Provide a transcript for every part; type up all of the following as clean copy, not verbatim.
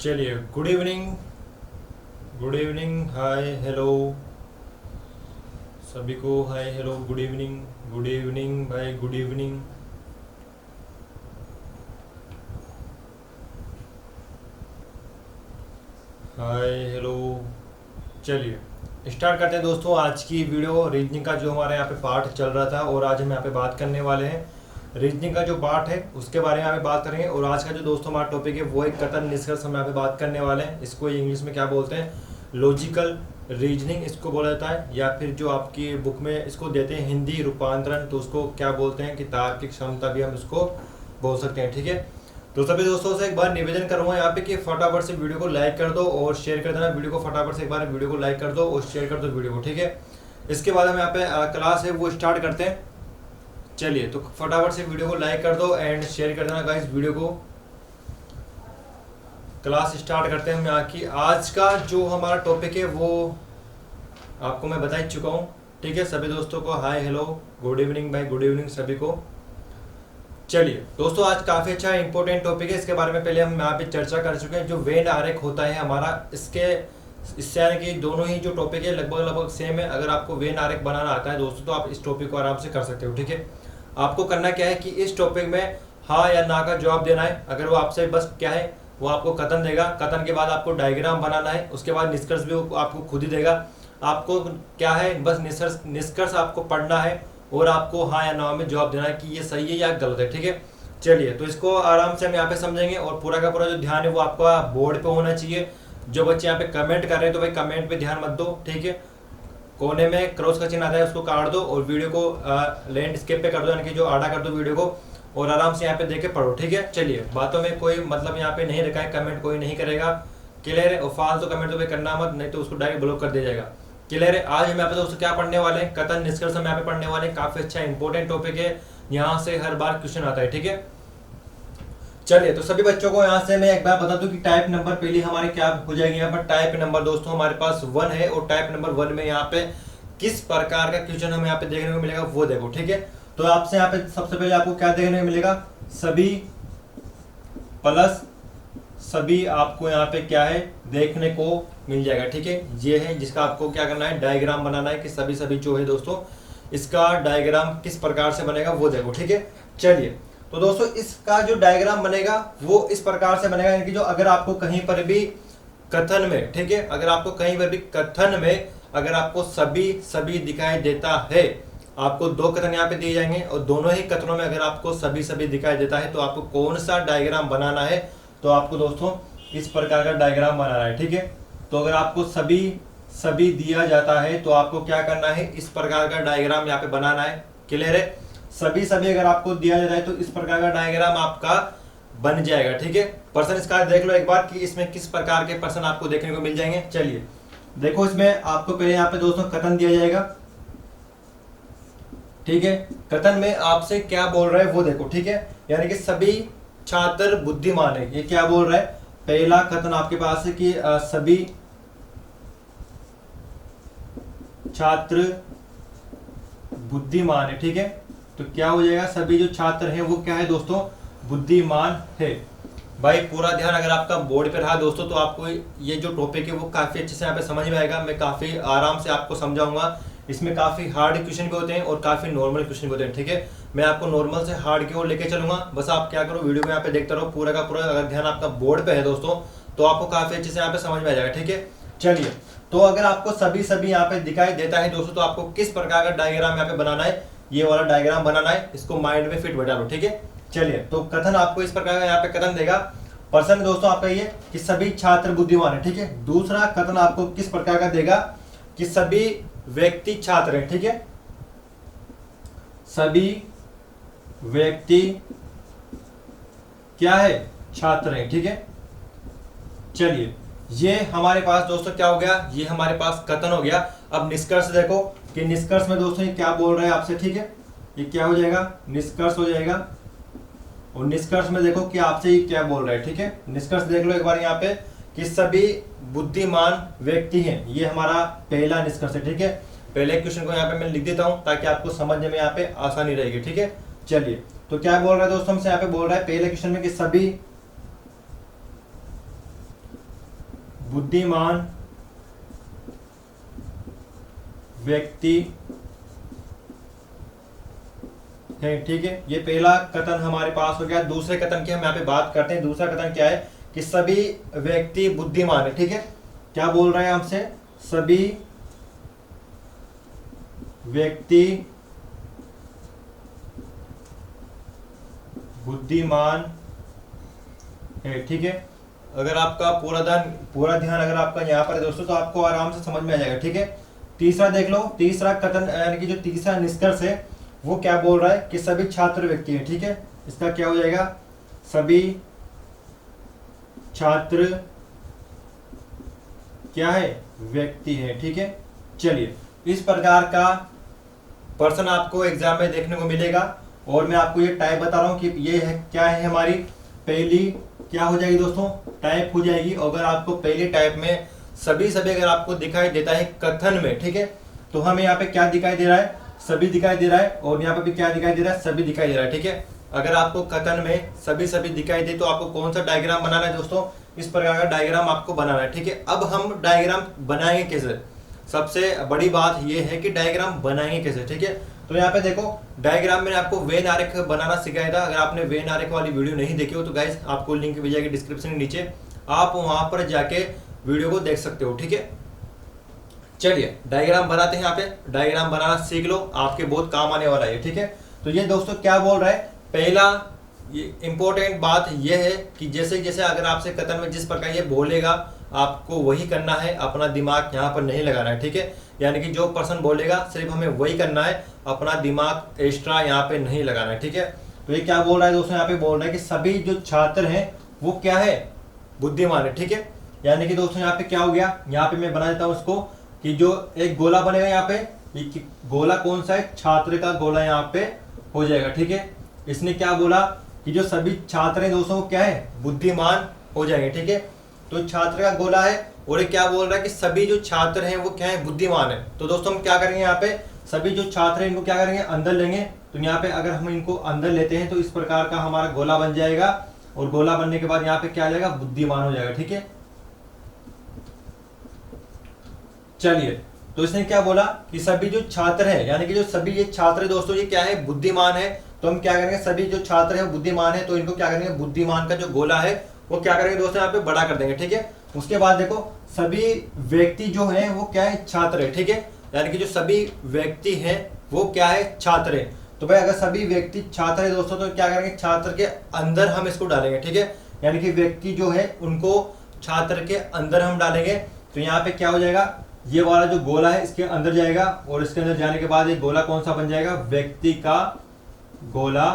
चलिए, good evening, hi hello सभी को, हाय हेलो गुड इवनिंग भाई, गुड इवनिंग। Hi hello. चलिए स्टार्ट करते हैं दोस्तों आज की वीडियो। रीजनिंग का जो हमारे यहाँ पे पार्ट चल रहा था और आज हम यहाँ पे बात करने वाले हैं रीजनिंग का जो पार्ट है उसके बारे में यहाँ पे बात करेंगे। और आज का जो दोस्तों हमारा टॉपिक है वो एक कथन निष्कर्ष हम यहाँ पे बात करने वाले हैं। इसको इंग्लिश में क्या बोलते हैं, लॉजिकल रीजनिंग इसको बोला जाता है, या फिर जो आपकी बुक में इसको देते हैं हिंदी रूपांतरण, तो उसको क्या बोलते हैं कि तार्किक क्षमता भी हम इसको बोल सकते हैं। ठीक है, तो सभी दोस्तों से एक बार निवेदन करूंगा यहाँ पे कि फटाफट से वीडियो को लाइक कर दो और शेयर कर देना। वीडियो को फटाफट से एक बार वीडियो को लाइक कर दो और शेयर कर दो वीडियो को। ठीक है, इसके बाद हम यहाँ पे क्लास है वो स्टार्ट करते हैं। चलिए, तो फटाफट से वीडियो को लाइक कर दो एंड शेयर कर देना गाइस वीडियो को। क्लास स्टार्ट करते हैं हम यहाँ की। आज का जो हमारा टॉपिक है वो आपको मैं बता ही चुका हूँ। ठीक है, सभी दोस्तों को हाय हेलो गुड इवनिंग भाई, गुड इवनिंग सभी को। चलिए दोस्तों, आज काफ़ी अच्छा इंपॉर्टेंट टॉपिक है, इसके बारे में पहले हम यहाँ पे चर्चा कर चुके हैं। जो वेन आरेख होता है हमारा, इससे यानी कि दोनों ही जो टॉपिक है लगभग सेम है। अगर आपको वेन आरेख बनाना आता है दोस्तों तो आप इस टॉपिक को आराम से कर सकते हो। ठीक है, आपको करना क्या है कि इस टॉपिक में हाँ या ना का जवाब देना है। अगर वो आपसे बस क्या है, वो आपको कथन देगा, कथन के बाद आपको डायग्राम बनाना है, उसके बाद निष्कर्ष भी वो आपको खुद ही देगा। आपको क्या है, बस निष्कर्ष आपको पढ़ना है और आपको हाँ या ना में जवाब देना है कि ये सही है या गलत है। ठीक है, चलिए तो इसको आराम से हम यहाँ पे समझेंगे और पूरा का पूरा जो ध्यान है वो आपका बोर्ड पे होना चाहिए। जो बच्चे यहाँ पे कमेंट कर रहे हैं तो भाई कमेंट पे ध्यान मत दो। ठीक है, कोने में क्रॉस का चिन्ह आता है उसको काट दो और वीडियो को लैंडस्केप पे कर दो, यानी कि जो आड़ा कर दो वीडियो को, और आराम से यहाँ पे देख के पढ़ो। ठीक है, चलिए बातों में कोई मतलब यहाँ पे नहीं रखा है, कमेंट कोई नहीं करेगा। क्लियर है, और फालतू कमेंट तो भाई करना मत, नहीं तो उसको डायरेक्ट ब्लॉक कर दिया जाएगा। क्लियर है, आज हम यहाँ पे दोस्तों क्या पढ़ने वाले हैं, कथन निष्कर्ष हम यहाँ पे पढ़ने वाले हैं। काफी अच्छा इंपॉर्टेंट टॉपिक है, यहाँ से हर बार क्वेश्चन आता है। ठीक है, चलिए तो सभी बच्चों को यहाँ से मैं एक बार बता दूं कि टाइप नंबर पहले हमारे क्या हो जाएगी। यहाँ पर टाइप नंबर दोस्तों हमारे पास 1 है और टाइप नंबर 1 में यहाँ पे किस प्रकार का क्वेश्चन हमें यहाँ पे देखने को मिलेगा वो देखो। ठीक है, तो आपसे यहाँ पे सबसे पहले आपको क्या देखने को मिलेगा, सभी प्लस सभी आपको यहाँ पे क्या है देखने को मिल जाएगा। ठीक है, ये है जिसका आपको क्या करना है, डायग्राम बनाना है कि सभी सभी जो है दोस्तों इसका डायग्राम किस प्रकार से बनेगा वो देखो। ठीक है, चलिए तो दोस्तों इसका जो डायग्राम बनेगा वो इस प्रकार से बनेगा, यानी कि जो अगर आपको कहीं पर भी कथन में, ठीक है, अगर आपको कहीं पर भी कथन में अगर आपको सभी सभी दिखाई देता है, आपको दो कथन यहाँ पे दिए जाएंगे और दोनों ही कथनों में अगर आपको सभी सभी दिखाई देता है तो आपको कौन सा डायग्राम बनाना है, तो आपको दोस्तों इस प्रकार का डायग्राम बनाना है। ठीक है, तो अगर आपको सभी सभी दिया जाता है तो आपको क्या करना है, इस प्रकार का डायग्राम यहाँ पे बनाना है। क्लियर है, सभी सभी अगर आपको दिया जाता है तो इस प्रकार का डायग्राम आपका बन जाएगा। ठीक है, पर्सन इसका देख लो एक बार कि इसमें किस प्रकार के पर्सन आपको देखने को मिल जाएंगे। चलिए देखो, इसमें आपको पहले यहाँ पे दोस्तों कथन दिया जाएगा। ठीक है, कथन में आपसे क्या बोल रहा है वो देखो। ठीक है, यानी कि सभी छात्र बुद्धिमान है, ये क्या बोल रहा है, पहला कथन आपके पास है कि सभी छात्र बुद्धिमान है। ठीक है, तो क्या हो जाएगा, सभी जो छात्र हैं वो क्या है दोस्तों, बुद्धिमान है। भाई पूरा ध्यान अगर आपका बोर्ड पे रहा दोस्तों तो आपको ये जो टॉपिक है वो काफी अच्छे से यहाँ पे समझ में आएगा। मैं काफी आराम से आपको समझाऊंगा। इसमें काफी हार्ड क्वेश्चन भी होते हैं और काफी नॉर्मल क्वेश्चन भी होते हैं। ठीक है, मैं आपको नॉर्मल से हार्ड की ओर लेके चलूंगा। बस आप क्या करो, वीडियो को यहाँ पे देखते रहो पूरा का पूरा। अगर ध्यान आपका बोर्ड पे है दोस्तों तो आपको काफी अच्छे से यहाँ पे समझ में आ जाएगा। ठीक है, चलिए तो अगर आपको सभी सभी यहाँ पे दिखाई देता है दोस्तों तो आपको किस प्रकार का डायग्राम यहाँ पे बनाना है, ये वाला डायग्राम बनाना है। इसको माइंड में फिट बैठा लो। ठीक है, चलिए तो कथन आपको इस प्रकार का यहाँ पे कथन देगा। पर्सन दोस्तों आपका ये कि सभी छात्र बुद्धिमान है। ठीक है, दूसरा कथन आपको किस प्रकार का देगा कि सभी व्यक्ति छात्र हैं। ठीक है, सभी व्यक्ति क्या है, छात्र हैं। ठीक है, चलिए ये हमारे पास दोस्तों क्या हो गया, ये हमारे पास कथन हो गया। अब निष्कर्ष देखो कि निष्कर्ष में दोस्तों ये क्या बोल रहे हैं आपसे। ठीक है, ये क्या हो जाएगा, निष्कर्ष हो जाएगा। और निष्कर्ष में देखो कि आपसे ये क्या बोल रहा है। ठीक है, निष्कर्ष देख लो एक बार यहाँ पे कि सभी बुद्धिमान व्यक्ति हैं, ये हमारा पहला निष्कर्ष है। ठीक है, पहले क्वेश्चन को यहाँ पे मैं लिख देता हूँ ताकि आपको समझने में यहाँ पे आसानी रहेगी। ठीक है, चलिए तो क्या बोल रहा है दोस्तों, हमसे यहाँ पे बोल रहा है पहले क्वेश्चन में कि बुद्धिमान व्यक्ति है, ठीक है। ये पहला कथन हमारे पास हो गया। दूसरे कथन की हम यहाँ पे बात करते हैं। दूसरा कथन क्या है कि सभी व्यक्ति बुद्धिमान है, ठीक है। क्या बोल रहा है हमसे, सभी व्यक्ति बुद्धिमान है, ठीक है। अगर आपका पूरा ध्यान अगर आपका यहाँ पर है दोस्तों, तो आपको आराम से समझ में आ जाएगा, ठीक है। तीसरा देख लो, तीसरा कथन यानी कि जो तीसरा निष्कर्ष है वो क्या बोल रहा है कि सभी छात्र व्यक्ति हैं, ठीक है। इसका क्या हो जाएगा, सभी छात्र क्या है, व्यक्ति है, ठीक है। चलिए, इस प्रकार का प्रश्न आपको एग्जाम में देखने को मिलेगा। और मैं आपको ये टाइप बता रहा हूं कि ये है क्या है, हमारी पहली क्या हो जाएगी दोस्तों, टाइप हो जाएगी। अगर आपको पहली टाइप में सभी अगर आपको दिखाई देता है कथन में, ठीक है, तो हमें यहाँ पे क्या दिखाई दे रहा है, सभी दिखाई दे रहा है। और यहाँ पे भी क्या दिखाई दे रहा है, सभी दिखाई दे रहा है, ठीक है। अगर आपको कथन में सभी दिखाई दे तो आपको कौन सा डायग्राम बनाना है दोस्तों, इस प्रकार का डायग्राम आपको बनाना है, ठीक है। अब हम डायग्राम बनाएंगे कैसे, सबसे बड़ी बात यह है कि डायग्राम बनाएंगे कैसे, ठीक है। तो यहाँ पे देखो, डायग्राम में आपको वेन आरेख बनाना सिखाया था। अगर आपने वेन आरेख वाली वीडियो नहीं देखी हो तो गाइस आपको लिंक मिल जाएगी डिस्क्रिप्शन के नीचे, आप वहां पर जाके वीडियो को देख सकते हो, ठीक है। चलिए डायग्राम बनाते हैं। यहाँ पे डायग्राम बनाना सीख लो, आपके बहुत काम आने वाला है, ठीक है। तो ये दोस्तों क्या बोल रहा है, पहला ये इंपॉर्टेंट बात यह है कि जैसे जैसे अगर आपसे कथन में जिस प्रकार ये बोलेगा आपको वही करना है, अपना दिमाग यहाँ पर नहीं लगाना है, ठीक है। यानी कि जो पर्सन बोलेगा सिर्फ हमें वही करना है, अपना दिमाग एक्स्ट्रा यहाँ पे नहीं लगाना है, ठीक है। तो ये क्या बोल रहा है दोस्तों, यहाँ पे बोल रहा है कि सभी जो छात्र हैं वो क्या है, बुद्धिमान है, ठीक है। यानी कि दोस्तों यहाँ पे क्या हो गया, यहाँ पे मैं बना देता हूँ उसको कि जो एक गोला बनेगा यहाँ पे, गोला कौन सा है, छात्र का गोला यहाँ पे हो जाएगा, ठीक है। इसने क्या बोला कि जो सभी छात्र हैं दोस्तों वो क्या है, बुद्धिमान हो जाएंगे, ठीक है। तो छात्र का गोला है और ये क्या बोल रहा है कि सभी जो छात्र हैं वो क्या है, बुद्धिमान है। तो दोस्तों हम क्या करेंगे, यहाँ पे सभी जो छात्र हैं इनको क्या करेंगे, अंदर लेंगे। तो यहाँ पे अगर हम इनको अंदर लेते हैं तो इस प्रकार का हमारा गोला बन जाएगा। और गोला बनने के बाद यहाँ पे क्या आ जाएगा, बुद्धिमान हो जाएगा, ठीक है। चलिए, तो इसने क्या बोला कि सभी जो छात्र हैं, यानी कि जो सभी ये छात्र दोस्तों ये क्या है, बुद्धिमान है। तो हम क्या करेंगे, सभी जो छात्र हैं बुद्धिमान है, तो इनको क्या करेंगे, बुद्धिमान का जो गोला है वो क्या करेंगे दोस्तों, यहाँ पे बड़ा कर देंगे, ठीक है। उसके बाद देखो सभी व्यक्ति जो है वो क्या है, छात्र है, ठीक है। यानी कि जो सभी व्यक्ति हैं वो क्या है, छात्र है। तो भाई अगर सभी व्यक्ति छात्र है दोस्तों तो क्या करेंगे, छात्र के अंदर हम इसको डालेंगे, ठीक है। यानी कि व्यक्ति जो है उनको छात्र के अंदर हम डालेंगे। तो यहाँ पे क्या हो जाएगा, ये वाला जो गोला है इसके अंदर जाएगा और इसके अंदर जाने के बाद ये गोला कौन सा बन जाएगा, व्यक्ति का गोला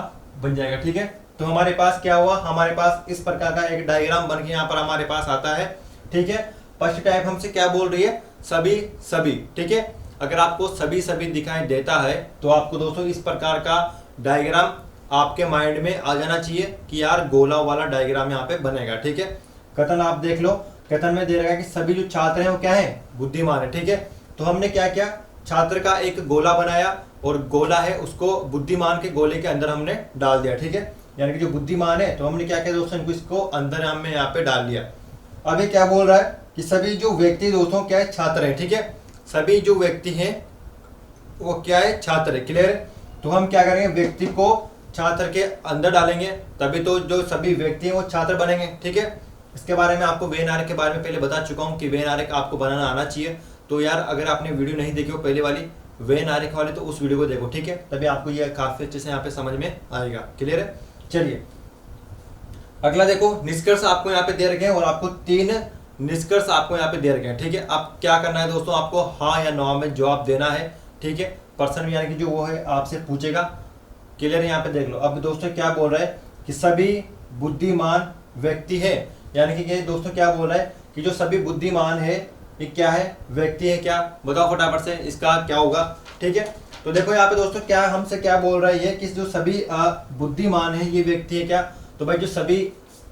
बन जाएगा, ठीक है। तो हमारे पास क्या हुआ, हमारे पास इस प्रकार का एक डायग्राम बन के यहाँ पर हमारे पास आता है, ठीक है। फर्स्ट टाइप हमसे क्या बोल रही है, सभी, ठीक है। अगर आपको सभी दिखाई देता है तो आपको दोस्तों इस प्रकार का डायग्राम आपके माइंड में आ जाना चाहिए कि यार गोला वाला डायग्राम यहाँ पे बनेगा, ठीक है। कथन आप देख लो, कथन में दे रहा है कि सभी जो छात्र हैं वो क्या है, बुद्धिमान है, ठीक है। तो हमने क्या किया, छात्र का एक गोला बनाया और गोला है उसको बुद्धिमान के गोले के अंदर हमने डाल दिया, ठीक है। यानी कि जो बुद्धिमान है तो हमने क्या किया दोस्तों, इसको अंदर हमने यहाँ पे डाल दिया। अब ये क्या बोल रहा है कि सभी जो व्यक्ति दोस्तों क्या है, छात्र हैं, ठीक है। सभी जो व्यक्ति हैं वो क्या है, छात्र है, क्लियर है। तो हम क्या करेंगे, व्यक्ति को छात्र के अंदर डालेंगे तभी तो जो सभी व्यक्ति हैं वो छात्र बनेंगे, ठीक है। इसके बारे में आपको वेन आरेख के बारे में पहले बता चुका हूँ कि वेन आरेख आपको बनाना आना चाहिए। तो यार अगर आपने वीडियो नहीं देखी हो पहले वाली वेन आरेख वाली तो उस वीडियो को देखो, ठीक है, तभी आपको ये काफी अच्छे से यहाँ पे समझ में आएगा, क्लियर है। चलिए अगला देखो, निष्कर्ष आपको यहाँ पे दे रखे हैं और आपको 3 निष्कर्ष आपको यहाँ पे दे रखे हैं, ठीक है। अब क्या करना है दोस्तों, आपको हाँ या नो में जवाब देना है, ठीक है। पर्सन यानी कि जो वो है आपसे पूछेगा, क्लियर है। यहाँ पे देख लो, अब दोस्तों क्या बोल रहा है कि सभी बुद्धिमान व्यक्ति है, यानी कि ये दोस्तों क्या बोल रहा है कि जो सभी बुद्धिमान है ये क्या है, व्यक्ति है, क्या बताओ फटाफट से इसका क्या होगा, ठीक है। तो देखो यहाँ पे दोस्तों क्या हमसे क्या बोल रहा है ये कि जो सभी बुद्धिमान है ये व्यक्ति है, क्या, तो भाई जो सभी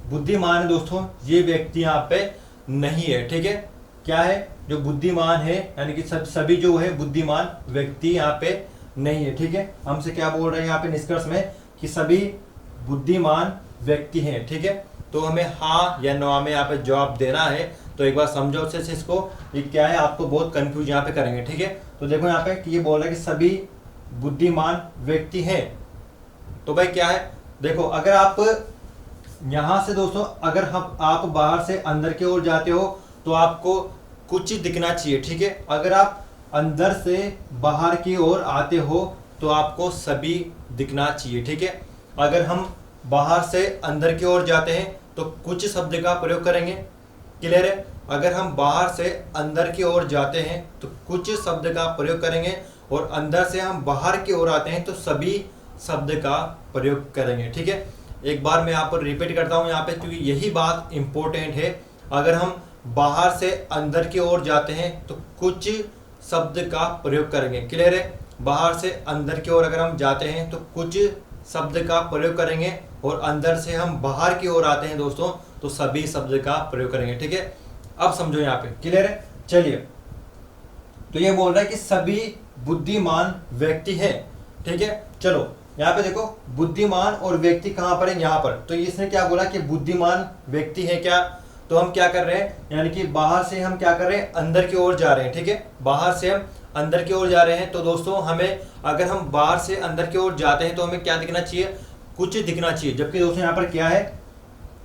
बुद्धिमान है दोस्तों ये व्यक्ति यहाँ पे नहीं है, ठीक है। क्या है, जो बुद्धिमान है यानी कि सभी जो है बुद्धिमान व्यक्ति यहाँ पे नहीं है, ठीक है। हमसे क्या बोल रहे हैं यहाँ पे निष्कर्ष में कि सभी बुद्धिमान व्यक्ति हैं, ठीक है। तो हमें हाँ या नो में यहाँ पे जवाब देना है। तो एक बार समझो अच्छे से इसको, ये क्या है, आपको बहुत कंफ्यूज यहाँ पे करेंगे, ठीक है। तो देखो यहाँ पे कि ये बोल रहा है कि सभी बुद्धिमान व्यक्ति हैं। तो भाई क्या है, देखो अगर आप यहाँ से दोस्तों, अगर हम आप बाहर से अंदर की ओर जाते हो तो आपको कुछ दिखना चाहिए, ठीक है। अगर आप अंदर से बाहर की ओर आते हो तो आपको सभी दिखना चाहिए, ठीक है। अगर हम बाहर से अंदर की ओर जाते हैं तो कुछ शब्द का प्रयोग करेंगे, क्लियर है। अगर हम बाहर से अंदर की ओर जाते हैं तो कुछ शब्द का प्रयोग करेंगे, और अंदर से हम बाहर की ओर आते हैं तो सभी शब्द का प्रयोग करेंगे, ठीक है। एक बार मैं यहाँ पर रिपीट करता हूँ यहाँ पे, क्योंकि यही बात इंपॉर्टेंट है। अगर हम बाहर से अंदर की ओर जाते हैं तो कुछ शब्द का प्रयोग करेंगे, क्लियर है। बाहर से अंदर की ओर अगर हम जाते हैं तो कुछ शब्द का प्रयोग करेंगे, और अंदर से हम बाहर की ओर आते हैं दोस्तों तो सभी शब्द का प्रयोग करेंगे, ठीक है। अब समझो यहाँ पे, क्लियर है। चलिए, तो ये बोल रहा है कि सभी बुद्धिमान व्यक्ति हैं, ठीक है। चलो यहाँ पे देखो, बुद्धिमान और व्यक्ति कहाँ पर है, यहाँ पर। तो इसने क्या बोला कि बुद्धिमान व्यक्ति है क्या, तो हम क्या कर रहे हैं, यानी कि बाहर से हम क्या कर रहे हैं, अंदर की ओर जा रहे हैं, ठीक है। बाहर से हम अंदर की ओर जा रहे हैं, तो दोस्तों हमें, अगर हम बाहर से अंदर की ओर जाते हैं तो हमें क्या दिखना चाहिए, कुछ दिखना चाहिए। जबकि दोस्तों यहाँ पर क्या है,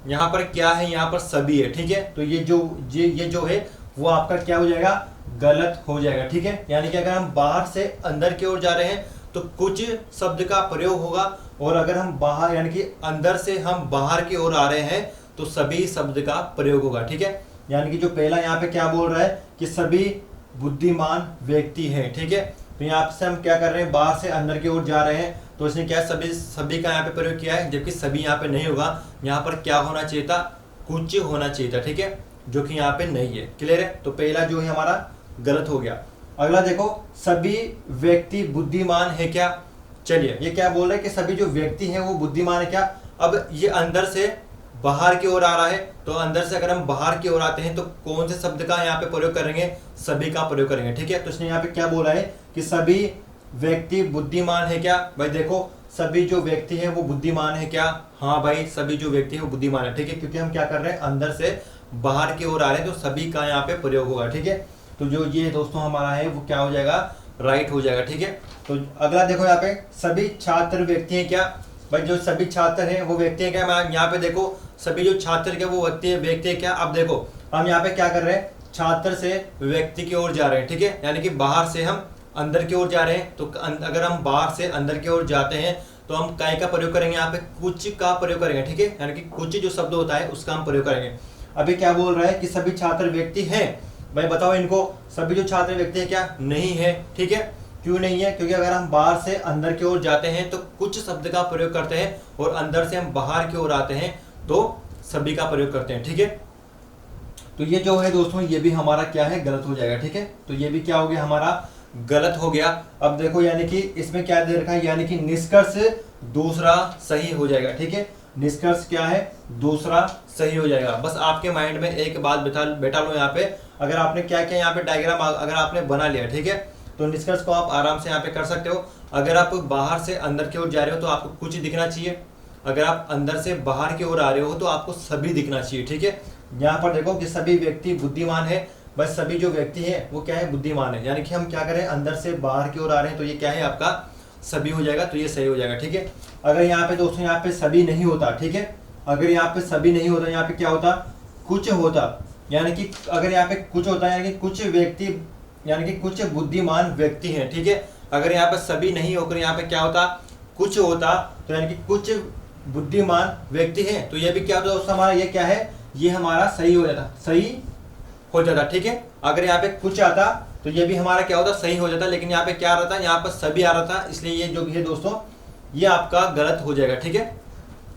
यहाँ पर क्या है, यहाँ पर सभी है, ठीक है। तो ये जो है वो आपका क्या हो जाएगा, गलत हो जाएगा, ठीक है। यानी कि अगर हम बाहर से अंदर की ओर जा रहे हैं तो कुछ शब्द का प्रयोग होगा, और अगर हम बाहर, यानी कि अंदर से हम बाहर की ओर आ रहे हैं तो सभी शब्द का प्रयोग होगा, ठीक है। यानी कि जो पहला यहाँ पे क्या बोल रहा है कि सभी बुद्धिमान व्यक्ति हैं, ठीक है। तो यहाँ से हम क्या कर रहे हैं, बाहर से अंदर की ओर जा रहे हैं, तो इसने क्या सभी का यहाँ पे प्रयोग किया है, जबकि सभी यहाँ पे नहीं होगा। यहाँ पर क्या होना चाहिए था, कुछ होना चाहिए था, ठीक है, जो कि यहाँ पे नहीं है, क्लियर है। तो पहला जो है हमारा गलत हो गया। अगला देखो, सभी व्यक्ति बुद्धिमान है क्या। चलिए, ये क्या बोल रहे हैं कि सभी जो व्यक्ति हैं वो बुद्धिमान है क्या। अब ये अंदर से बाहर की ओर आ रहा है, तो अंदर से अगर हम बाहर की ओर आते हैं तो कौन से शब्द का यहाँ पे प्रयोग करेंगे, सभी का प्रयोग करेंगे, ठीक है। तो इसने यहाँ पे क्या बोला है कि सभी व्यक्ति बुद्धिमान है क्या। भाई देखो, सभी जो व्यक्ति है वो बुद्धिमान है क्या, हाँ भाई सभी जो व्यक्ति है वो बुद्धिमान है, ठीक है। क्योंकि हम क्या कर रहे हैं, अंदर से बाहर की ओर आ रहे हैं तो सभी का यहाँ पे प्रयोग होगा, ठीक है। तो जो ये दोस्तों हमारा है वो क्या हो जाएगा, राइट हो जाएगा, ठीक है। तो अगला देखो यहाँ पे, सभी छात्र व्यक्ति हैं क्या। भाई जो सभी छात्र हैं वो व्यक्ति हैं क्या। मैं यहाँ पे देखो, सभी जो छात्र के वो व्यक्ति है क्या। अब देखो हम यहाँ पे क्या कर रहे हैं, छात्र से व्यक्ति की ओर जा रहे हैं, ठीक है। यानी कि बाहर से हम अंदर की ओर जा रहे हैं, तो अगर हम बाहर से अंदर की ओर जाते हैं तो हम काय का प्रयोग करेंगे, यहाँ पे कुछ का प्रयोग करेंगे, ठीक है। यानी कि कुछ जो शब्द होता है उसका हम प्रयोग करेंगे। अभी क्या बोल रहा है कि सभी छात्र व्यक्ति हैं। भाई बताओ इनको, सभी जो छात्र व्यक्ति है क्या, नहीं है, ठीक है। क्यों नहीं है, क्योंकि अगर हम बाहर से अंदर की ओर जाते हैं तो कुछ शब्द का प्रयोग करते हैं, और अंदर से हम बाहर की ओर आते हैं तो सभी का प्रयोग करते हैं, ठीक है। तो ये जो है दोस्तों, ये भी हमारा क्या है, गलत हो जाएगा, ठीक है। तो ये भी क्या हो गया, हमारा गलत हो गया। अब देखो, यानी कि इसमें क्या दे रखा है, यानी कि निष्कर्ष दूसरा सही हो जाएगा, ठीक है। निष्कर्ष क्या है, दूसरा सही हो जाएगा। बस आपके माइंड में एक बात बैठा लो यहाँ पे। अगर आपने क्या किया, यहाँ पे डायग्राम अगर आपने बना लिया, ठीक है, तो निष्कर्ष को आप आराम से यहाँ पे कर सकते हो। अगर आप बाहर से अंदर की ओर जा रहे हो तो आपको कुछ दिखना चाहिए, अगर आप अंदर से बाहर की ओर आ रहे हो तो आपको सभी दिखना चाहिए, ठीक है। यहाँ पर देखो कि सभी व्यक्ति बुद्धिमान है, बस सभी जो व्यक्ति है वो क्या है, बुद्धिमान है। यानी कि हम क्या करें, अंदर से बाहर की ओर आ रहे हैं तो ये क्या है, आपका सभी हो जाएगा, तो ये सही हो जाएगा, ठीक है। अगर यहाँ पे दोस्तों, यहाँ पे सभी नहीं होता, ठीक है, अगर यहाँ पे सभी नहीं होता, यहाँ पे क्या होता, कुछ होता। यानी कि अगर यहाँ पे कुछ होता है, यानी कि कुछ व्यक्ति, यानी कि कुछ बुद्धिमान व्यक्ति हैं, ठीक है। अगर यहाँ पे सभी नहीं होकर यहाँ पे क्या होता, कुछ होता, तो यानी कि कुछ बुद्धिमान व्यक्ति हैं, तो ये भी क्या होता दोस्तों, हमारा ये क्या है, ये हमारा सही हो जाता, सही हो जाता, ठीक है। अगर यहाँ पे कुछ आता तो ये भी हमारा क्या होता, सही हो जाता। लेकिन यहाँ पे क्या आ रहा था, यहाँ पर सभी आ रहा था, इसलिए ये जो भी है दोस्तों, ये आपका गलत हो जाएगा, ठीक है।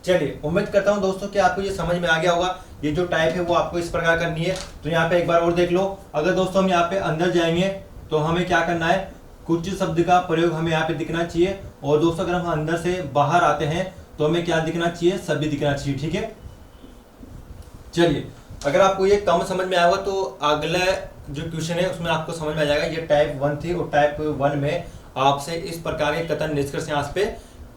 चलिए, उम्मीद करता हूँ दोस्तों कि आपको ये समझ में आ गया होगा। ये जो टाइप है वो आपको इस प्रकार करनी है। तो यहाँ पे एक बार और देख लो। अगर दोस्तों हम यहाँ पे अंदर जाएंगे तो हमें क्या करना है, कुछ शब्द का प्रयोग हमें यहाँ पे दिखना चाहिए। और दोस्तों अगर हम अंदर से बाहर आते हैं तो हमें क्या दिखना चाहिए, सभी दिखना चाहिए, ठीक है। चलिए, अगर आपको ये कम समझ में आएगा तो अगला जो क्वेश्चन है उसमें आपको समझ में आ जाएगा। ये टाइप 1 थी, और टाइप 1 में आपसे इस प्रकार के कथन निष्कर्ष यहाँ पे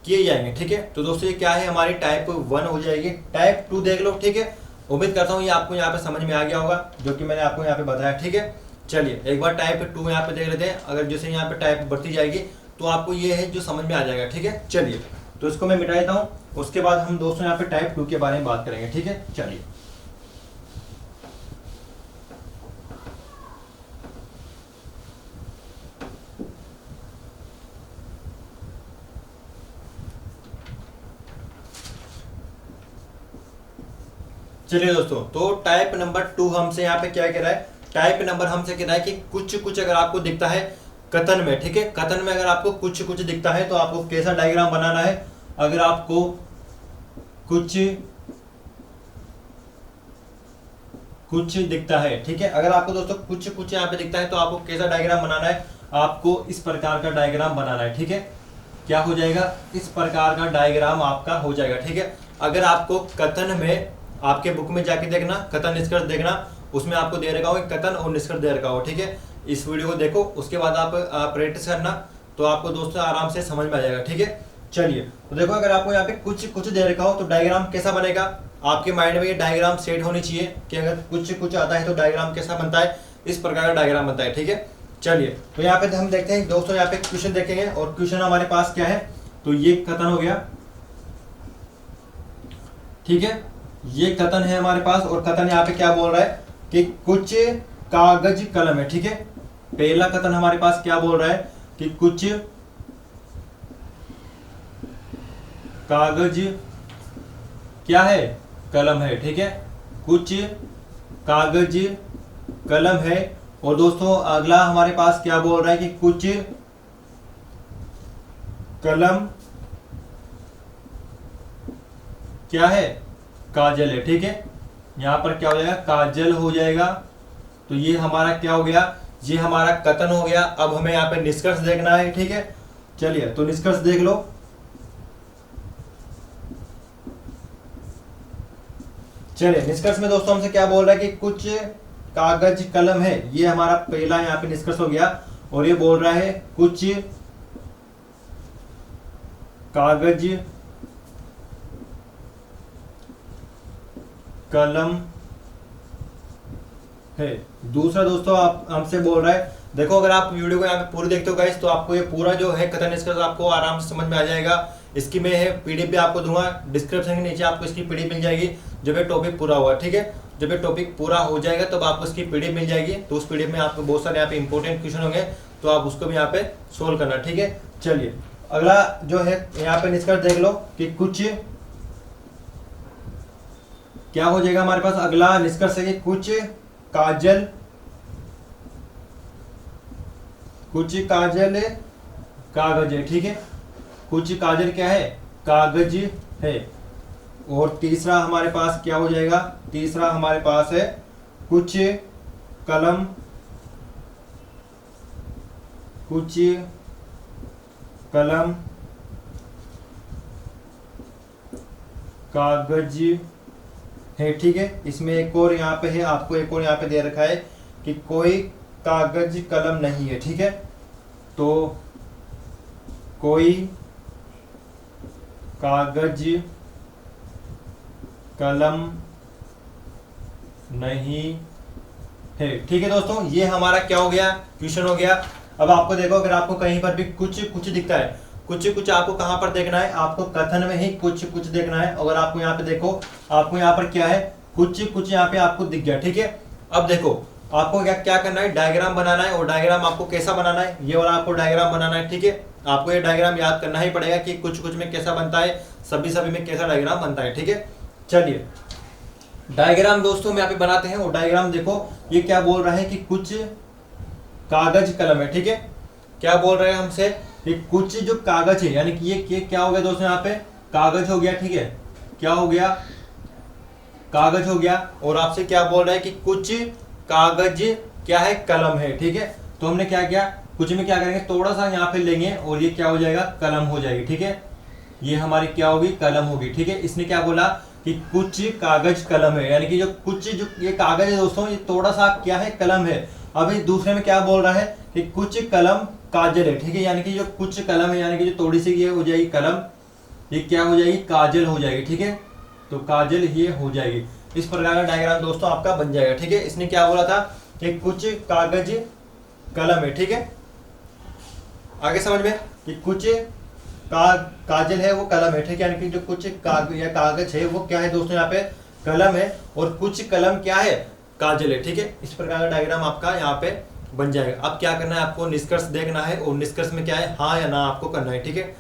किए जाएंगे। ठीक है, तो दोस्तों ये क्या है, हमारी टाइप 1 हो जाएगी। टाइप 2 देख लो। ठीक है, उम्मीद करता हूँ ये आपको यहाँ पे समझ में आ गया होगा जो कि मैंने आपको यहाँ पे बताया। ठीक है, चलिए एक बार टाइप 2 यहाँ पे देख लेते हैं। अगर जैसे यहाँ पे टाइप बढ़ती जाएगी तो आपको ये है जो समझ में आ जाएगा। ठीक है, चलिए तो इसको मैं मिटा देता हूँ, उसके बाद हम दोस्तों यहाँ पे टाइप 2 के बारे में बात करेंगे। ठीक है, चलिए चलिए दोस्तों, तो टाइप नंबर 2 हमसे यहाँ पे क्या कह रहा है, टाइप नंबर हमसे कह रहा है कि कुछ कुछ अगर आपको दिखता है कथन में। ठीक है, कथन में अगर आपको कुछ कुछ दिखता है तो आपको कैसा डायग्राम बनाना है। अगर आपको कुछ कुछ दिखता है, ठीक है, अगर आपको दोस्तों कुछ कुछ यहाँ पे दिखता है तो आपको कैसा डायग्राम बनाना है, आपको इस प्रकार का डायग्राम बनाना है। ठीक है, क्या हो जाएगा, इस प्रकार का डायग्राम आपका हो जाएगा। ठीक है, अगर आपको कथन में, आपके बुक में जाके देखना, कथन निष्कर्ष देखना, उसमें आपको दे रखा हो कथन और निष्कर्ष दे रखा हो। ठीक है, इस वीडियो को देखो, उसके बाद आप प्रैक्टिस करना, तो आपको दोस्तों आराम से समझ में आ जाएगा। ठीक है, चलिए तो देखो, अगर आपको यहाँ पे कुछ कुछ दे रखा हो तो डायग्राम कैसा बनेगा, आपके माइंड में ये डायग्राम सेट होनी चाहिए कि अगर कुछ कुछ आता है तो डायग्राम कैसा बनता है, इस प्रकार का डायग्राम बनता है। ठीक है, चलिए तो यहाँ पे हम देखते हैं दोस्तों, यहाँ पे क्वेश्चन देखेंगे और क्वेश्चन हमारे पास क्या है, तो ये कथन हो गया। ठीक है, ये कथन है हमारे पास, और कथन यहाँ पे क्या बोल रहा है कि कुछ कागज कलम है। ठीक है, पहला कथन हमारे पास क्या बोल रहा है कि कुछ कागज क्या है, कलम है। ठीक है, कुछ कागज कलम है। और दोस्तों अगला हमारे पास क्या बोल रहा है कि कुछ कलम क्या है, काजल है। ठीक है, यहां पर क्या हो जाएगा, काजल हो जाएगा। तो ये हमारा क्या हो गया, ये हमारा कथन हो गया। अब हमें यहाँ पे निष्कर्ष देखना है। ठीक है, चलिए तो निष्कर्ष देख लो। चलिए निष्कर्ष में दोस्तों हमसे क्या बोल रहा है कि कुछ कागज कलम है, ये हमारा पहला यहाँ पे निष्कर्ष हो गया। और ये बोल रहा है कुछ कागज कलम है। दूसरा दोस्तों आप हमसे बोल रहा है, देखो अगर आप वीडियो को यहाँ पे पूरी देखते हो गाइस, तो आपको ये पूरा जो है कथन निष्कर्ष आपको आराम से समझ में आ जाएगा। इसकी मैं है पीडीएफ भी आपको दूंगा, डिस्क्रिप्शन के नीचे आपको इसकी पीडीएफ मिल जाएगी जब ये टॉपिक पूरा होगा। ठीक है, जब ये टॉपिक पूरा हो जाएगा तब आपको इसकी पीडीएफ मिल जाएगी। तो उस पीडीएफ में आपको बहुत सारे यहाँ पे इंपॉर्टेंट क्वेश्चन होंगे, तो आप उसको भी यहाँ पे सोल्व करना। ठीक है, चलिए अगला जो है यहाँ पे निष्कर्ष देख लो कि कुछ क्या हो जाएगा हमारे पास। अगला निष्कर्ष है कि कुछ काजल कागज है। ठीक है, कुछ काजल क्या है, कागज है। और तीसरा हमारे पास क्या हो जाएगा, तीसरा हमारे पास है कुछ कलम कागज है। ठीक है, इसमें एक और यहाँ पे है, आपको एक और यहाँ पे दे रखा है कि कोई कागज कलम नहीं है। ठीक है, तो कोई कागज कलम नहीं है। ठीक है दोस्तों, ये हमारा क्या हो गया, क्वेश्चन हो गया। अब आपको देखो, अगर आपको कहीं पर भी कुछ कुछ दिखता है, कुछ कुछ आपको कहां पर देखना है, आपको कथन में ही कुछ कुछ देखना है। अगर आपको यहाँ पे देखो, आपको यहाँ पर क्या है, कुछ कुछ यहाँ पे आपको दिख गया। ठीक है, अब देखो आपको क्या क्या करना है, डायग्राम बनाना है। और डायग्राम आपको कैसा बनाना है, ये वाला आपको डायग्राम बनाना है। ठीक है, आपको ये डायग्राम याद करना ही पड़ेगा कि कुछ कुछ में कैसा बनता है, सभी सभी में कैसा डायग्राम बनता है। ठीक है, चलिए डायग्राम दोस्तों में यहाँ पे बनाते हैं। और डायग्राम देखो, ये क्या बोल रहा है कि कुछ कागज कलम है। ठीक है, क्या बोल रहे हैं हमसे कि कुछ जो कागज है, यानी कि ये क्या हो गया दोस्तों, यहाँ पे कागज हो गया। ठीक है, क्या हो गया, कागज हो गया। और आपसे क्या बोल रहा है कि कुछ कागज क्या है, कलम है। ठीक है, तो हमने क्या किया, कुछ में क्या करेंगे, थोड़ा सा यहाँ पे लेंगे और ये क्या हो जाएगा, कलम हो जाएगी। ठीक है, ये हमारी क्या होगी, कलम होगी। ठीक है, इसने क्या बोला कि कुछ कागज कलम है, यानी कि जो ये कागज है दोस्तों, ये थोड़ा सा क्या है, कलम है। अभी दूसरे में क्या बोल रहा है कि कुछ कलम काजल है। ठीक है, यानी कि जो कुछ कलम है, यानी कि जो थोड़ी सी ये हो जाएगी कलम, ये क्या हो जाएगी, काजल हो जाएगी, ठीक है। तो काजल ये हो जाएगी। इस प्रकार का डायग्राम दोस्तों आपका बन जाएगा, ठीक है। इसने क्या बोला था कि कुछ कागज कलम है, ठीक है। आगे समझ में कि कुछ काजल है वो कलम है, ठीक है। यानी कि जो कुछ कागज है वो क्या है दोस्तों, यहाँ पे कलम है, और कुछ कलम क्या है, काजल है, ठीक है। इस प्रकार का डायग्राम आपका यहाँ पे बन जाएगा। अब क्या करना है, आपको निष्कर्ष देखना है, और निष्कर्ष में क्या है, हाँ या ना आपको करना है, ठीक है।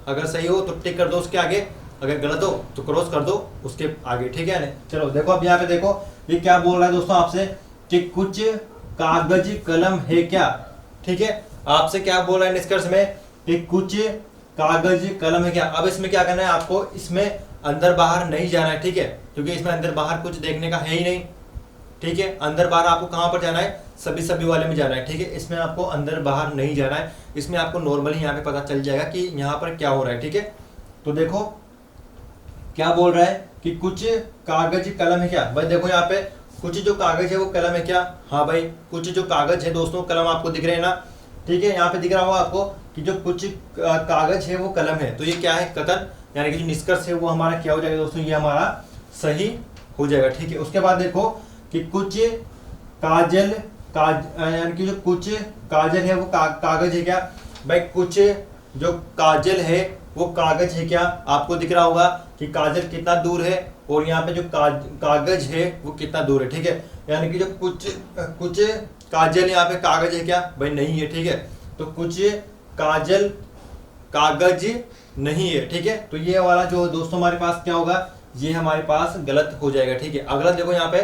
अगर सही हो तो टिक कर दो उसके आगे, अगर गलत हो तो क्रॉस कर दो उसके आगे, ठीक है। चलो देखो, अब यहाँ पे देखो ये क्या बोल रहा है दोस्तों आपसे कि कुछ कागज कलम है क्या, ठीक है। आपसे क्या बोल रहा है निष्कर्ष में कि कुछ कागज कलम है क्या। अब इसमें क्या करना है आपको, इसमें अंदर बाहर नहीं जाना है, ठीक है, क्योंकि इसमें अंदर बाहर कुछ देखने का है ही नहीं, ठीक है। अंदर बाहर आपको कहाँ पर जाना है, सभी वाले में जाना है, ठीक है। इसमें आपको अंदर बाहर नहीं जाना है, इसमें आपको नॉर्मली यहाँ पे पता चल जाएगा कि यहाँ पर क्या हो रहा है, ठीक है। तो देखो क्या बोल रहा है कि कुछ कागज कलम है क्या। भाई देखो यहाँ पे कुछ जो कागज है वो कलम है क्या, हाँ भाई कुछ जो कागज है दोस्तों कलम आपको दिख रहे हैं ना, ठीक है। यहाँ पे दिख रहा होगा आपको कि जो कुछ कागज है वो कलम है, तो ये क्या है, कथन, यानी कि जो निष्कर्ष है वो हमारा क्या हो जाएगा दोस्तों, ये हमारा सही हो जाएगा, ठीक है। उसके बाद देखो कि कुछ काजल यानी कि जो कुछ काजल है वो कागज है क्या। भाई कुछ जो काजल है वो कागज है क्या, आपको दिख रहा होगा कि काजल कितना दूर है, और यहाँ पे जो कागज है वो कितना दूर है, ठीक है। यानी कि जो कुछ काजल यहाँ पे कागज है क्या, भाई नहीं है, ठीक है। तो कुछ काजल कागज नहीं है, ठीक है। तो ये वाला जो दोस्तों हमारे पास क्या होगा, ये हमारे पास गलत हो जाएगा, ठीक है। अगला देखो यहाँ पे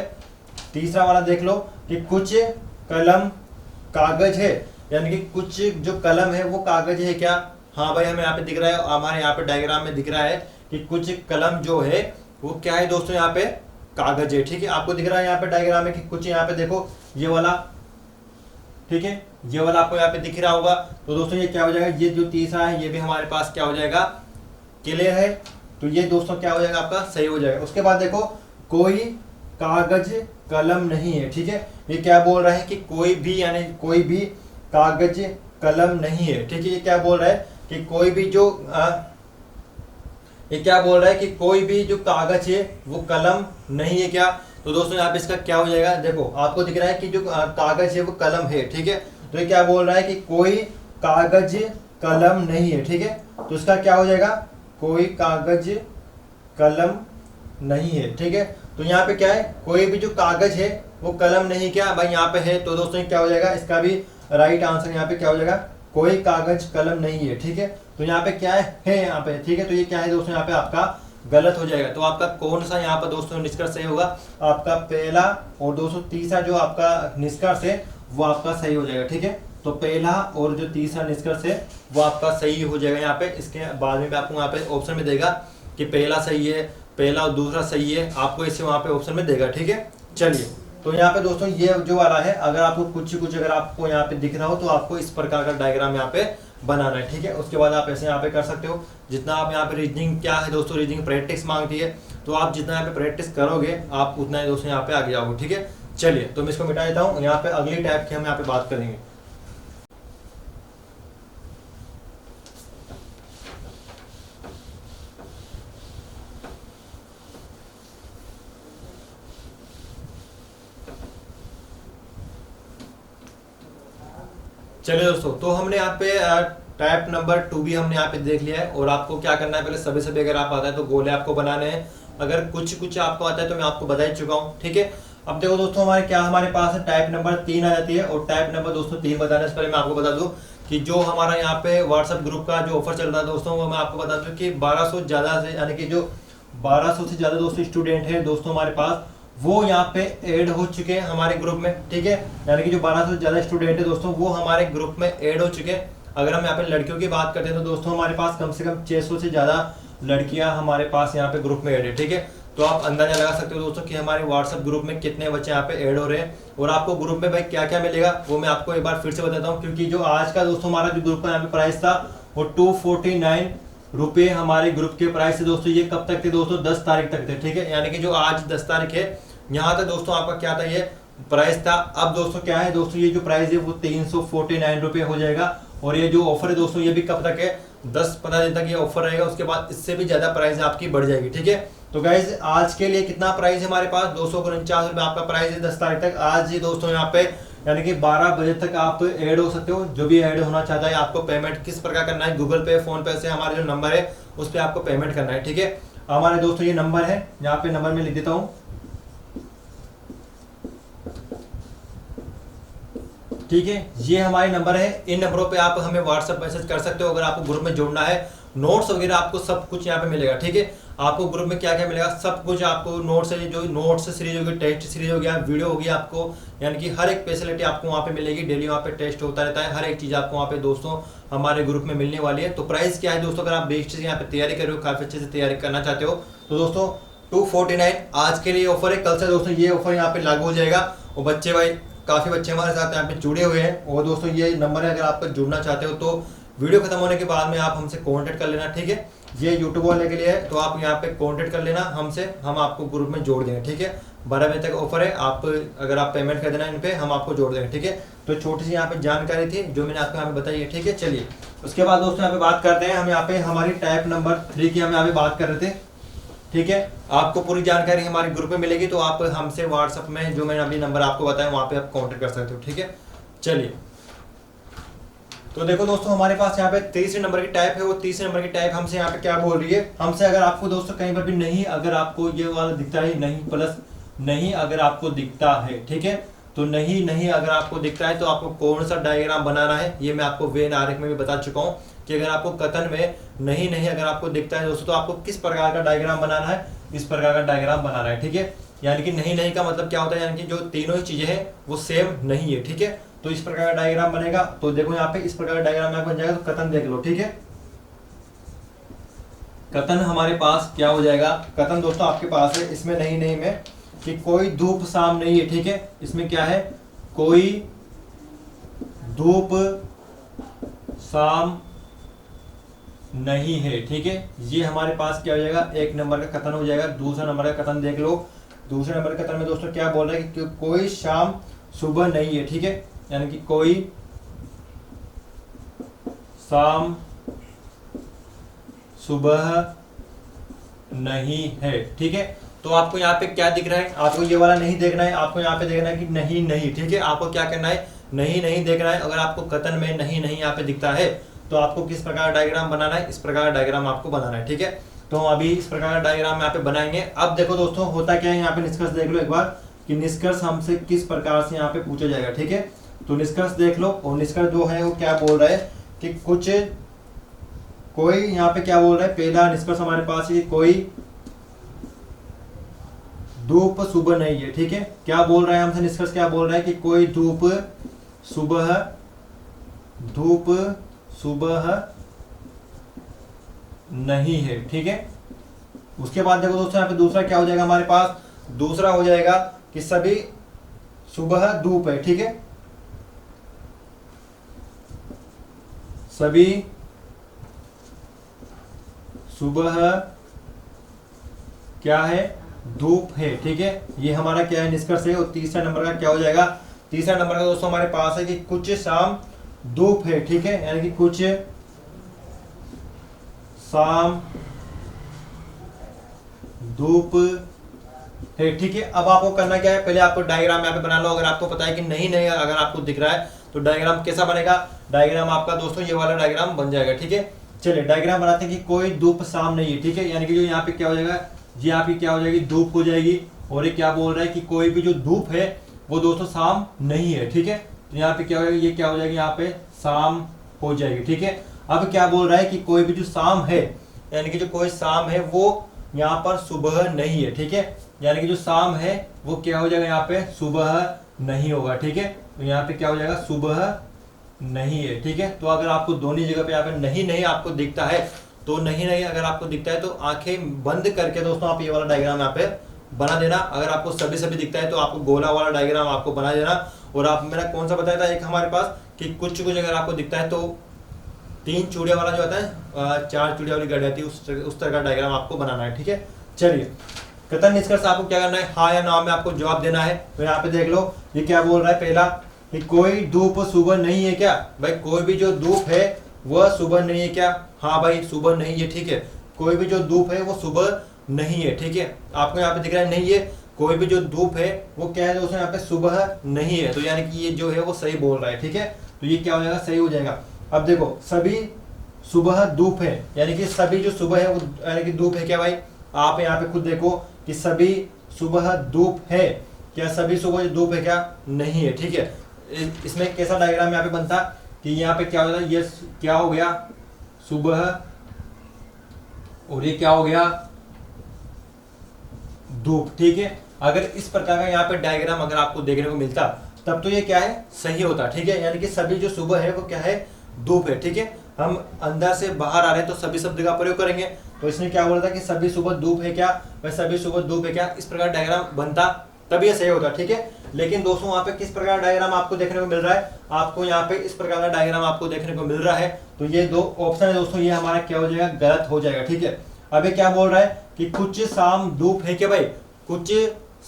तीसरा वाला देख लो कि कुछ कलम कागज है, यानी कि कुछ जो कलम है वो कागज है क्या, हाँ भाई हमें यहाँ पे दिख रहा है, हमारे यहाँ पे डायग्राम में दिख रहा है कि कुछ कलम जो है वो क्या है दोस्तों, यहाँ पे कागज है, ठीक है। आपको दिख रहा है यहाँ पे डायग्राम में कि कुछ यहाँ पे देखो ये वाला, ठीक है, ये वाला आपको यहाँ पे दिख रहा होगा। तो दोस्तों ये क्या हो जाएगा, ये जो तीसरा है ये भी हमारे पास क्या हो जाएगा, क्लियर है। तो ये दोस्तों क्या हो जाएगा, आपका सही हो जाएगा। उसके बाद देखो कोई कागज कलम नहीं है, ठीक है। ये क्या बोल रहा है कि कोई भी, यानी कोई भी कागज कलम नहीं है, ठीक है। ये क्या बोल रहा है कि कोई भी जो ये क्या बोल रहा है कि कोई भी जो कागज है वो कलम नहीं है क्या। तो दोस्तों यहाँ पे इसका क्या हो जाएगा, देखो आपको दिख रहा है कि जो कागज है वो कलम है, ठीक है। तो ये क्या बोल रहा है कि कोई कागज कलम नहीं है, ठीक है। तो इसका क्या हो जाएगा, कोई कागज कलम नहीं है, ठीक है। तो यहाँ पे क्या है, कोई भी जो कागज है वो कलम नहीं क्या, भाई यहाँ पे है। तो दोस्तों क्या हो जाएगा, इसका भी राइट आंसर यहाँ पे क्या हो जाएगा, कोई कागज कलम नहीं है, ठीक है। तो यहाँ पे क्या है यहाँ पे, ठीक है। तो ये क्या है दोस्तों, यहाँ पे आपका गलत हो जाएगा। तो आपका कौन सा यहाँ पर दोस्तों निष्कर्ष सही होगा, आपका पहला और दोस्तों तीसरा जो आपका निष्कर्ष है वो आपका सही हो जाएगा, ठीक है। तो पहला और जो तीसरा निष्कर्ष है वो आपका सही हो जाएगा यहाँ पे। इसके बाद में आपको यहाँ पे ऑप्शन में देगा कि पहला सही है, पहला और दूसरा सही है, आपको इसे वहाँ पे ऑप्शन में देगा, ठीक है। चलिए तो यहाँ पे दोस्तों ये जो वाला है, अगर आपको कुछ अगर आपको यहाँ पे दिख रहा हो तो आपको इस प्रकार का डायग्राम यहाँ पे बनाना है, ठीक है। उसके बाद आप ऐसे यहाँ पे कर सकते हो। जितना आप यहाँ पे रीजनिंग क्या है दोस्तों, रीजनिंग प्रैक्टिस मांगती है, तो आप जितना यहाँ पे प्रैक्टिस करोगे आप उतना ही दोस्तों यहाँ पे आगे जाओगे, ठीक है। चलिए तो मैं इसको मिटा देता हूँ। यहाँ पे अगली टाइप की हम यहाँ पे बात करेंगे। चलिए दोस्तों, तो हमने यहाँ पे टाइप नंबर 2 भी हमने यहाँ पे देख लिया है। और आपको क्या करना है, पहले सभी अगर आप आता है तो गोले आपको बनाने हैं। अगर कुछ आपको आता है तो मैं आपको बता ही चुका हूँ, ठीक है। अब देखो दोस्तों हमारे पास टाइप नंबर 3 आ जाती है। और टाइप नंबर दोस्तों 3 बताने से पहले मैं आपको बता दूं कि जो हमारा यहाँ पे व्हाट्सएप ग्रुप का जो ऑफर चल रहा है दोस्तों, वो मैं आपको बता दूं कि 1200 ज्यादा से, यानी कि जो 1200 से ज्यादा दोस्तों स्टूडेंट है दोस्तों हमारे पास, वो यहाँ पे ऐड हो चुके हैं हमारे ग्रुप में, ठीक है। यानी कि जो 1200 से ज्यादा स्टूडेंट है दोस्तों वो हमारे ग्रुप में ऐड हो चुके हैं। अगर हम यहाँ पे लड़कियों की बात करते हैं तो दोस्तों हमारे पास कम से कम 600 से ज्यादा लड़कियां हमारे पास यहाँ पे ग्रुप में ऐड है, ठीक है। तो आप अंदाजा लगा सकते हो दोस्तों कि हमारे व्हाट्सएप ग्रुप में कितने बच्चे यहाँ पे ऐड हो रहे हैं। और आपको ग्रुप में भाई क्या क्या मिलेगा वो मैं आपको एक बार फिर से बताता हूँ, क्योंकि जो आज का दोस्तों हमारा जो ग्रुप का यहाँ पे प्राइस था वो 249 रुपये हमारे ग्रुप के प्राइस थे दोस्तों। ये कब तक थे दोस्तों, 10 तारीख तक थे, ठीक है। यानी कि जो आज 10 तारीख है, यहाँ तक दोस्तों आपका क्या था, ये प्राइस था। अब दोस्तों क्या है दोस्तों, ये जो प्राइस है वो 349 रुपये हो जाएगा। और ये जो ऑफर है दोस्तों ये भी कब तक है, 10-15 दिन तक ये ऑफर रहेगा, उसके बाद इससे भी ज़्यादा प्राइस आपकी बढ़ जाएगी। ठीक है, तो गाइज आज के लिए कितना प्राइस है हमारे पास, 249 रुपये आपका प्राइस है 10 तारीख तक। आज ही दोस्तों यहाँ पे यानी कि 12 बजे तक आप ऐड हो सकते हो। जो भी ऐड होना चाहता है, आपको पेमेंट किस प्रकार करना है, गूगल पे, फोन पे से हमारे जो नंबर है उस पर आपको पेमेंट करना है। ठीक है, हमारे दोस्तों ये नंबर है, यहाँ पे नंबर में लिख देता हूँ। ठीक है, ये हमारे नंबर है, इन नंबरों पे आप हमें व्हाट्सएप मैसेज कर सकते हो। अगर आपको ग्रुप में जोड़ना है, नोट्स वगैरह आपको सब कुछ यहाँ पे मिलेगा। ठीक है, आपको ग्रुप में क्या क्या मिलेगा, सब कुछ आपको नोट्स है, जो नोट्स सीरीज होगी, टेस्ट सीरीज हो गया, वीडियो होगी, आपको यानी कि हर एक फैसिलिटी आपको वहाँ पे मिलेगी। डेली वहाँ पे टेस्ट होता रहता है, हर एक चीज़ आपको वहाँ पे दोस्तों हमारे ग्रुप में मिलने वाली है। तो प्राइस क्या है दोस्तों, अगर आप बेस्ट से यहाँ पे तैयारी कर रहे हो, काफ़ी अच्छे से तैयारी करना चाहते हो, तो दोस्तों 249 आज के लिए ऑफर है। कल से दोस्तों ये ऑफर यहाँ पे लागू हो जाएगा। और बच्चे भाई, काफ़ी बच्चे हमारे साथ यहाँ पे जुड़े हुए हैं। और दोस्तों ये नंबर है, अगर आप जुड़ना चाहते हो तो वीडियो खत्म होने के बाद में आप हमसे कांटेक्ट कर लेना। ठीक है, ये यूट्यूब वाले के लिए है, तो आप यहाँ पे कांटेक्ट कर लेना हमसे, हम आपको ग्रुप में जोड़ देंगे। ठीक है, 12 बजे तक ऑफर है, आप अगर आप पेमेंट कर देना इन पे, हम आपको जोड़ देंगे। ठीक है, तो छोटी सी यहाँ पे जानकारी थी जो मैंने आपको यहाँ पे बताई है। ठीक है, चलिए उसके बाद दोस्तों यहाँ पे बात करते हैं, हम यहाँ पे हमारी टाइप नंबर 3 की हम यहाँ पे बात कर रहे थे। ठीक है, आपको पूरी जानकारी हमारे ग्रुप में मिलेगी, तो आप हमसे व्हाट्सएप में जो मैंने अभी नंबर आपको बताया वहाँ पे आप कांटेक्ट कर सकते हो। ठीक है, चलिए तो देखो दोस्तों, हमारे पास यहाँ पे तीसरे नंबर की टाइप है। वो तीसरे नंबर की टाइप हमसे यहाँ पे क्या बोल रही है, हमसे अगर आपको दोस्तों कहीं पर भी नहीं, अगर आपको ये वाला दिखता है नहीं प्लस नहीं, अगर आपको दिखता है, ठीक है, तो नहीं अगर आपको दिखता है तो आपको कौन सा डायग्राम बनाना है, ये मैं आपको वेन आरेख में भी बता चुका हूँ कि अगर आपको कथन में नहीं अगर आपको दिखता है दोस्तों, तो आपको किस प्रकार का डायग्राम बनाना है, इस प्रकार का डायग्राम बनाना है। ठीक है, यानी कि नहीं का मतलब क्या होता है, यानी कि जो तीनों ही चीजें हैं वो सेम नहीं है। ठीक है, तो इस प्रकार का डायग्राम बनेगा। तो देखो यहाँ पे इस प्रकार का डायग्राम यहाँ बन जाएगा। तो कथन देख लो। ठीक है, कथन हमारे पास क्या हो जाएगा, कथन दोस्तों आपके पास है इसमें नहीं में कि कोई धूप शाम नहीं है। ठीक है, इसमें क्या है, कोई धूप शाम नहीं है। ठीक है, ये हमारे पास क्या हो जाएगा, एक नंबर का कथन हो जाएगा। दूसरा नंबर का कथन देख लो। दूसरे नंबर के कथन में दोस्तों क्या बोल रहे हैं कि कोई शाम सुबह नहीं है। ठीक है, यानी कि कोई शाम सुबह नहीं है। ठीक है, तो आपको यहाँ पे क्या दिख रहा है, आपको ये वाला नहीं देखना है, आपको यहाँ पे देखना है कि नहीं। ठीक है, आपको क्या करना है, नहीं देखना है। अगर आपको कथन में नहीं यहाँ पे दिखता है तो आपको किस प्रकार डायग्राम बनाना है, इस प्रकार डायग्राम आपको बनाना है। ठीक है, तो हम अभी इस प्रकार का डायग्राम यहाँ पे बनाएंगे। अब देखो दोस्तों होता क्या है, यहाँ पे निष्कर्ष देख लो एक बार कि निष्कर्ष हमसे किस प्रकार से यहाँ पे पूछा जाएगा। ठीक है, तो निष्कर्ष देख लो। और निष्कर्ष जो है वो क्या बोल रहा है कि कोई यहाँ पे क्या बोल रहा है, पहला निष्कर्ष हमारे पास है, कोई धूप सुबह नहीं है। ठीक है, क्या बोल रहा है हमसे निष्कर्ष, क्या बोल रहा है कि कोई धूप सुबह नहीं है। ठीक है, उसके बाद देखो दोस्तों यहाँ पे दूसरा क्या हो जाएगा हमारे पास, दूसरा हो जाएगा कि सभी सुबह धूप है। ठीक है, सभी सुबह क्या है, धूप है। ठीक है, ये हमारा क्या है, निष्कर्ष है। और तीसरा नंबर का क्या हो जाएगा, तीसरा नंबर का दोस्तों हमारे पास है कि कुछ शाम धूप है। ठीक है, यानी कि कुछ शाम धूप है। ठीक है, अब आपको करना क्या है, पहले आपको डायग्राम यहाँ पे बना लो। अगर आपको पता है कि नहीं अगर आपको दिख रहा है तो डायग्राम कैसा बनेगा, डायग्राम आपका दोस्तों ये वाला डायग्राम बन जाएगा। ठीक है, चलिए डायग्राम बनाते हैं कि कोई धूप शाम नहीं है। ठीक है, यानी कि जो यहाँ पे क्या हो जाएगा, जी यहाँ पे क्या हो जाएगी, धूप हो जाएगी। और ये क्या बोल रहा है कि कोई भी जो धूप है वो दोस्तों शाम नहीं है। ठीक है, तो यहाँ पे क्या हो जाएगा, ये क्या हो जाएगी, यहाँ पे शाम हो जाएगी। ठीक है, अब क्या बोल रहा है कि कोई भी जो शाम है, यानी कि जो कोई शाम है वो यहाँ पर सुबह नहीं है। ठीक है, यानी कि जो शाम है वो क्या हो जाएगा, यहाँ पे सुबह नहीं होगा। ठीक है, तो यहाँ पे क्या हो जाएगा, सुबह नहीं है। ठीक है, तो अगर आपको दोनों जगह पे यहाँ पे नहीं आपको दिखता है तो नहीं अगर आपको दिखता है तो आंखें बंद करके दोस्तों आप ये वाला डायग्राम यहाँ पे बना देना। अगर आपको सभी दिखता है तो आपको गोला वाला डायग्राम आपको बना देना। और आप मैंने कौन सा बताया था एक हमारे पास कि कुछ अगर आपको दिखता है तो 3 चूड़िया वाला जो आता है, 4 चूड़िया वाली गाड़ी आती है, उस तरह का डायग्राम आपको बनाना है। ठीक है, चलिए कथन निष्कर्ष आपको क्या करना है, हाँ या ना में आपको जवाब देना है। तो यहाँ पे देख लो ये क्या बोल रहा है, पहला कि कोई धूप सुबह नहीं है। क्या भाई, कोई भी जो धूप है वह सुबह नहीं है क्या? हाँ भाई सुबह नहीं है, ठीक है। कोई भी जो धूप है वो सुबह नहीं है, ठीक है। आपको यहाँ पे दिख रहा है नहीं है, कोई भी जो धूप है वो क्या है दोस्तों, यहाँ पे सुबह नहीं है, तो यानी कि ये जो है वो सही बोल रहा है, ठीक है। तो ये क्या हो जाएगा, सही हो जाएगा। अब देखो सभी सुबह धूप है, यानी कि सभी जो सुबह है वो यानी कि धूप है क्या भाई? आप यहाँ पे खुद देखो कि सभी सुबह धूप है क्या? सभी सुबह धूप है क्या? नहीं है, ठीक है। इसमें कैसा डायग्राम यहाँ पे बनता कि यहाँ पे क्या हो जाता, ये क्या हो गया सुबह, और ये क्या हो गया धूप, ठीक है। अगर इस प्रकार का यहाँ पे डायग्राम अगर आपको देखने को मिलता तब तो ये क्या है, सही होता, ठीक है। यानी कि सभी जो सुबह है वो क्या है, धूप है, ठीक है। हम अंदर से बाहर आ रहे हैं तो सभी शब्द का प्रयोग करेंगे, तो इसने क्या बोला था कि सभी सुबह धूप है क्या, वह सभी सुबह धूप है क्या, इस प्रकार डायग्राम बनता तब ये सही होता, ठीक है। लेकिन दोस्तों वहां पे किस प्रकार डायग्राम आपको देखने को मिल रहा है, आपको यहाँ पे इस प्रकार का डायग्राम आपको देखने को मिल रहा है, तो ये दो ऑप्शन है दोस्तों, ये हमारा क्या हो जाएगा, गलत हो जाएगा, ठीक है। अब ये क्या बोल रहा है कि कुछ शाम धूप है क्या भाई, कुछ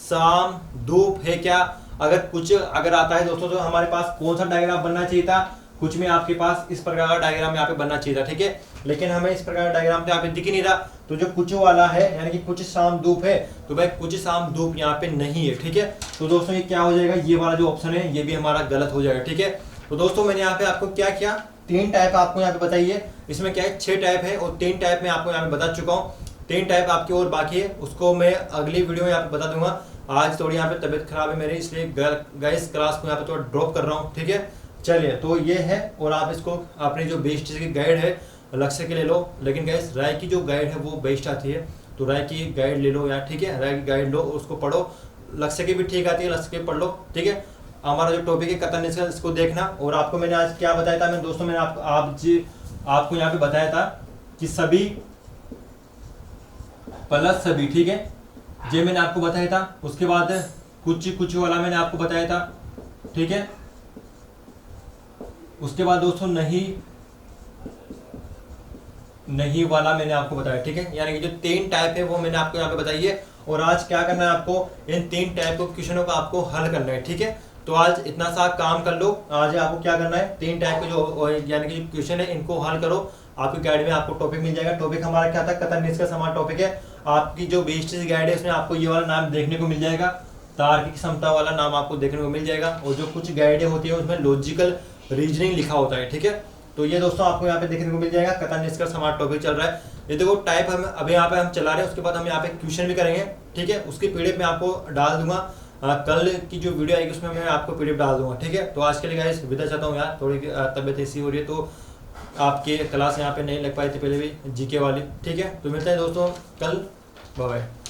शाम धूप है क्या? अगर कुछ अगर आता है दोस्तों तो हमारे पास कौन सा डायग्राम बनना चाहिए था, कुछ में आपके पास इस प्रकार का डायग्राम यहाँ पे बनना चाहिए था, ठीक है। लेकिन हमें इस प्रकार का डायग्राम तो यहाँ पे दिख ही नहीं रहा, तो जो कुछ वाला है यानी कि कुछ शाम धूप है, तो भाई कुछ शाम धूप यहाँ पे नहीं है, ठीक है। तो दोस्तों ये क्या हो जाएगा, ये वाला जो ऑप्शन है ये भी हमारा गलत हो जाएगा, ठीक है। तो दोस्तों मैंने यहाँ पे आपको क्या किया, 3 टाइप आपको यहाँ पे बताइए, इसमें क्या है 6 टाइप है, और 3 टाइप में आपको यहाँ पे बता चुका हूँ। 3 टाइप आपकी और बाकी है, उसको मैं अगली वीडियो में यहाँ पे बता दूंगा। आज थोड़ी यहाँ पे तबीयत खराब है मेरी, इसलिए गाइस क्लास को यहाँ पे थोड़ा ड्रॉप कर रहा हूँ, ठीक है। चलिए तो ये है, और आप इसको अपनी जो बेस्ट की गाइड है लक्ष्य के ले लो, लेकिन गाइस राय की जो गाइड है वो बेस्ट आती है, तो राय की गाइड ले लो यार, ठीक है। राय की गाइड लो, उसको पढ़ो, लक्ष्य की भी ठीक आती है, लक्ष्य की पढ़ लो, ठीक है। हमारा जो टॉपिक है कथन निष्कर्ष, इसको देखना। और आपको मैंने आज क्या बताया था, मैं दोस्तों मैंने आपको यहाँ पे बताया था कि सभी प्लस सभी, ठीक है, ये मैंने आपको बताया था। उसके बाद कुछ वाला मैंने आपको बताया था, ठीक है। उसके बाद दोस्तों नहीं वाला मैंने आपको बताया, ठीक है। यानी कि जो 3 टाइप है वो मैंने आपको यहाँ पे बताई है, और आज क्या करना है आपको, इन 3 टाइप के क्वेश्चनों का आपको हल करना है, ठीक है। तो आज इतना सा काम कर लो, आज आपको क्या करना है, 3 टाइप के जो यानी कि जो क्वेश्चन है इनको हल करो। आपकी गाइड में आपको टॉपिक मिल जाएगा। टॉपिक हमारा क्या था, कथन निष्कर्ष हमारा टॉपिक है। आपकी जो बेस्ट गाइड है उसमें आपको ये वाला नाम देखने को मिल जाएगा, तार्किक क्षमता वाला नाम आपको देखने को मिल जाएगा, और जो कुछ गाइडें होती है उसमें लॉजिकल रीजनिंग लिखा होता है, ठीक है। तो ये दोस्तों आपको यहाँ पे देखने को मिल जाएगा। कथन निष्कर्ष हमारा टॉपिक चल रहा है, ये देखो टाइप हम अभी यहाँ पे हम चला रहे हैं, उसके बाद हम यहाँ पे क्वेश्चन भी करेंगे, ठीक है। उसकी पीडीएफ में आपको डाल दूंगा, कल की जो वीडियो आएगी उसमें मैं आपको पीडीएफ डाल दूंगा, ठीक है। तो आज के लिए गाइस विदा चाहता हूँ यार, थोड़ी तबियत ऐसी हो रही है, तो आपके क्लास यहाँ पे नहीं लग पाई थी पहले भी जीके वाली, ठीक है। तो मिलते हैं दोस्तों कल, बाय बाय।